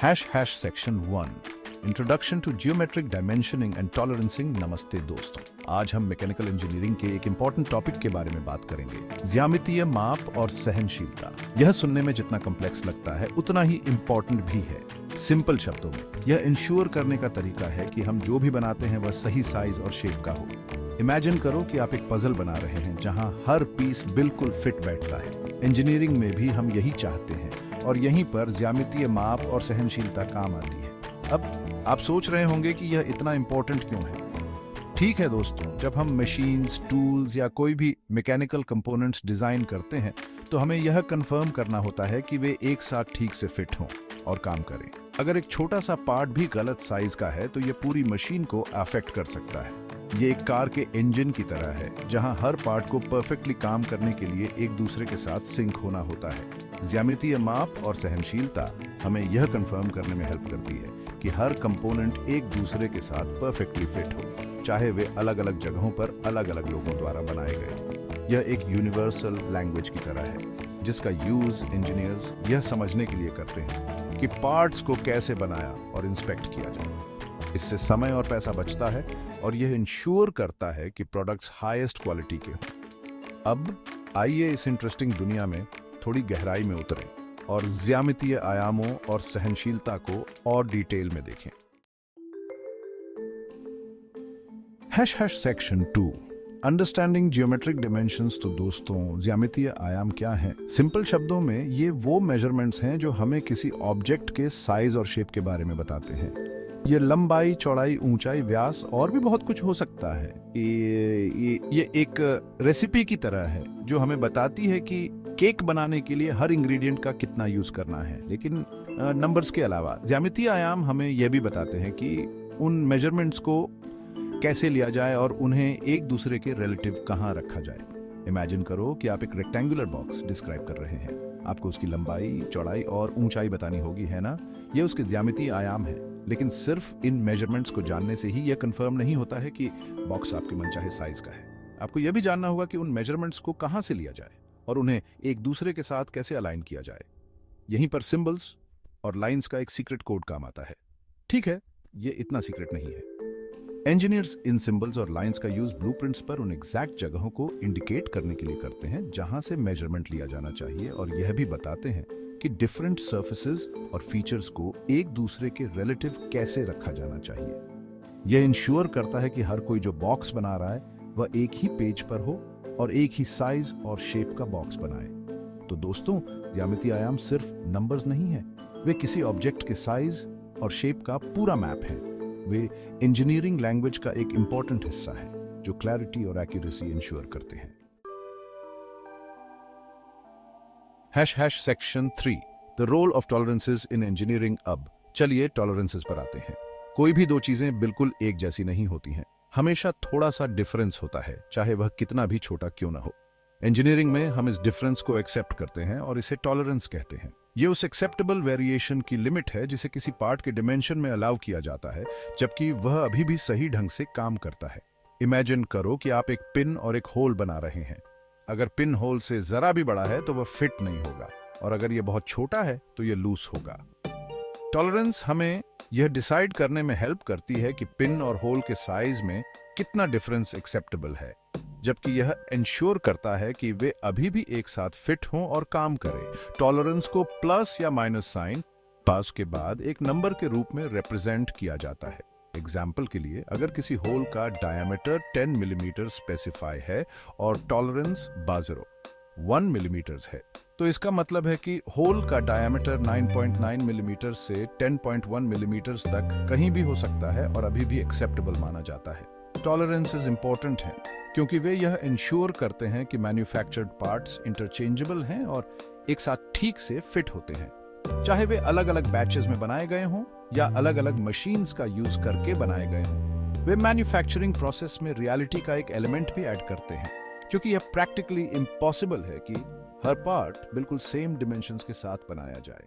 Section 1 introduction to geometric dimensioning and tolerancing. नमस्ते दोस्तों, आज हम मैकेनिकल इंजीनियरिंग के एक इंपॉर्टेंट टॉपिक के बारे में बात करेंगे, ज्यामितीय माप और सहनशीलता। यह सुनने में जितना कॉम्प्लेक्स लगता है उतना ही इंपॉर्टेंट भी है। सिंपल शब्दों में यह इंश्योर करने का तरीका है कि हम जो भी बनाते हैं वह सही साइज और शेप का हो। इमेजिन करो कि आप एक पजल बना रहे हैं जहां हर पीस बिल्कुल फिट बैठता है। इंजीनियरिंग में भी हम यही चाहते हैं और यहीं पर ज्यामितीय माप और सहनशीलता काम आती है। अब आप सोच रहे होंगे कि यह इतना इंपॉर्टेंट क्यों है। ठीक है दोस्तों, जब हम मशीन्स, टूल्स या कोई भी मैकेनिकल कंपोनेंट्स डिजाइन करते हैं तो हमें यह कंफर्म करना होता है कि वे एक साथ ठीक से फिट हों और काम करें। अगर एक छोटा सा पार्ट भी गलत साइज का है तो यह पूरी मशीन को अफेक्ट कर सकता है। ये एक कार के इंजन की तरह है जहां हर पार्ट को परफेक्टली काम करने के लिए एक दूसरे के साथ सिंक होना होता है। ज्यामितीय माप और सहनशीलता हमें यह कंफर्म करने में हेल्प करती है कि हर कंपोनेंट एक दूसरे के साथ परफेक्टली फिट हो, चाहे वे अलग अलग जगहों पर अलग अलग लोगों द्वारा बनाए गए हों। यह एक यूनिवर्सल लैंग्वेज की तरह है जिसका यूज इंजीनियर्स यह समझने के लिए करते हैं कि पार्ट्स को कैसे बनाया और इंस्पेक्ट किया जाए। इससे समय और पैसा बचता है और यह इंश्योर करता है कि प्रोडक्ट्स हाईएस्ट क्वालिटी के हों। अब आइए इस इंटरेस्टिंग दुनिया में थोड़ी गहराई में उतरें और ज्यामितीय आयामों और सहनशीलता को और डिटेल में देखें। Section 2 understanding geometric dimensions. तो दोस्तों, ज्यामितीय आयाम क्या हैं? सिंपल शब्दों में ये वो मेजरमेंट्स हैं जो हमें किसी ऑब्जेक्ट के साइज और शेप के बारे में बताते हैं। ये लंबाई, चौड़ाई, ऊंचाई, व्यास और भी बहुत कुछ हो सकता है। ये एक रेसिपी की तरह है जो हमें बताती है कि केक बनाने के लिए हर इंग्रेडिएंट का कितना यूज करना है। लेकिन नंबर्स के अलावा ज्यामितीय आयाम हमें यह भी बताते हैं कि उन मेजरमेंट्स को कैसे लिया जाए और उन्हें एक दूसरे के रिलेटिव कहाँ रखा जाए। इमेजिन करो कि आप एक रेक्टेंगुलर बॉक्स डिस्क्राइब कर रहे हैं। आपको उसकी लंबाई, चौड़ाई और ऊंचाई बतानी होगी, है ना? ये उसके ज्यामितीय आयाम है। लेकिन सिर्फ इन मेजरमेंट्स को जानने से ही यह कंफर्म नहीं होता है कि बॉक्स आपके मनचाहे साइज का है। आपको यह भी जानना होगा कि उन मेजरमेंट्स को कहां से लिया जाए और उन्हें एक दूसरे के साथ कैसे अलाइन किया जाए। यहीं पर सिंबल्स और लाइंस का एक सीक्रेट कोड काम आता है। ठीक है, यह इतना सीक्रेट नहीं है। इंजीनियर्स इन सिंबल्स और लाइंस का यूज ब्लूप्रिंट्स पर उन एग्जैक्ट जगहों को इंडिकेट करने के लिए करते हैं जहां से मेजरमेंट लिया जाना चाहिए, और यह भी बताते हैं कि डिफरेंट सर्फेसेस और फीचर्स को एक दूसरे के रिलेटिव कैसे रखा जाना चाहिए। यह इंश्योर करता है कि हर कोई जो बॉक्स बना रहा है वह एक ही पेज पर हो और एक ही साइज और शेप का बॉक्स बनाए। तो दोस्तों, ज्यामितीय आयाम सिर्फ नंबर्स नहीं है, वे किसी ऑब्जेक्ट के साइज और शेप का पूरा मैप है। वे इंजीनियरिंग लैंग्वेज का एक इंपॉर्टेंट हिस्सा है जो क्लैरिटी और एक्यूरेसी इंश्योर करते हैं। Section 3 the role of tolerances in engineering. अब चलिए टॉलरेंसेस पर आते हैं। कोई भी दो चीजें बिल्कुल एक जैसी नहीं होती हैं। हमेशा थोड़ा सा डिफरेंस होता है, चाहे वह कितना भी छोटा क्यों ना हो। इंजीनियरिंग में हम इस डिफरेंस को एक्सेप्ट करते हैं और इसे टॉलरेंस कहते हैं। ये उस एक्सेप्टेबल वेरिएशन की लिमिट है जिसे किसी पार्ट के डिमेंशन में अलाउ किया जाता है जबकि वह अभी भी सही ढंग से काम करता है। इमेजिन करो कि आप एक पिन और एक होल बना रहे हैं। अगर पिन होल से जरा भी बड़ा है तो वह फिट नहीं होगा, और अगर यह बहुत छोटा है तो यह लूज होगा। टॉलरेंस हमें यह डिसाइड करने में हेल्प करती है कि पिन और होल के साइज में कितना डिफरेंस एक्सेप्टेबल है, जबकि यह इंश्योर करता है कि वे अभी भी एक साथ फिट हों और काम करें। टॉलरेंस को प्लस या माइनस साइन पास के बाद एक नंबर के रूप में रिप्रेजेंट किया जाता है। एग्जाम्पल के लिए, अगर किसी होल का डायमीटर 10 मिलीमीटर स्पेसिफाई है और टॉलरेंस 1 मिलीमीटर है, तो इसका मतलब है कि होल का डायमीटर 9.9 मिलीमीटर से 10.1 मिलीमीटर तक कहीं भी हो सकता है और अभी भी एक्सेप्टेबल माना जाता है। टॉलरेंसेस इंपॉर्टेंट हैं क्योंकि वे यह इंश्योर करते हैं कि मैन्युफैक्चर्ड पार्ट्स इंटरचेंजेबल हैं और एक साथ ठीक से फिट होते हैं, चाहे वे अलग अलग बैचेस में बनाए गए हों या अलग अलग मशीन्स का यूज करके बनाए गए हों। वे मैन्युफैक्चरिंग प्रोसेस में रियलिटी का एक एलिमेंट भी ऐड करते हैं, क्योंकि यह प्रैक्टिकली इम्पॉसिबल है कि हर पार्ट बिल्कुल सेम डिमेंशंस के साथ बनाया जाए।